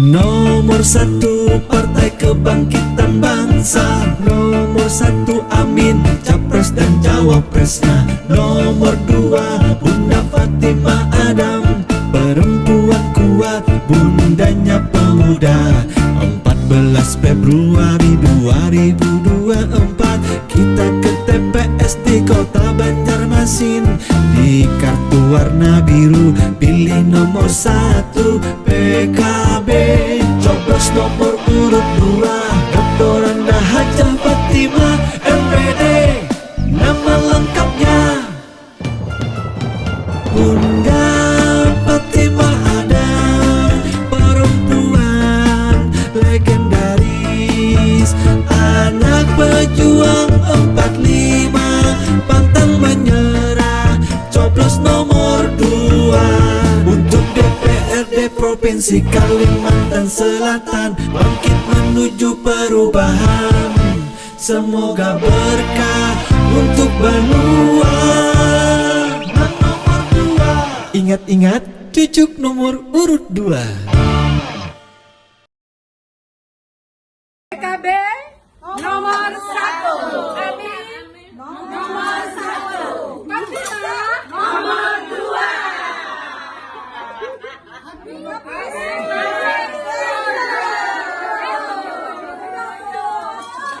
Nomor satu Partai Kebangkitan Bangsa, nomor satu Amin, Capres dan Cawapresnya. Nomor dua Bunda Fatimah Adam, perempuan kuat, bundanya pemuda. 14 Februari 2024 kita ke TPS di Kota Banjarmasin. Di kartu warna biru pilih nomor satu PKB, coblos nomor urut 2 Dr. Anda Hajah Fatimah MPD. Nama lengkapnya Bunda Fatimah Adam, perempuan legendaris, anak pejuang 45, pantang menyerah, coblos nomor 2 untuk DPRD Provinsi Kalimantan Selatan. Bangkit menuju perubahan, semoga berkah untuk Banua. Nomor 2, ingat-ingat cucuk nomor urut 2.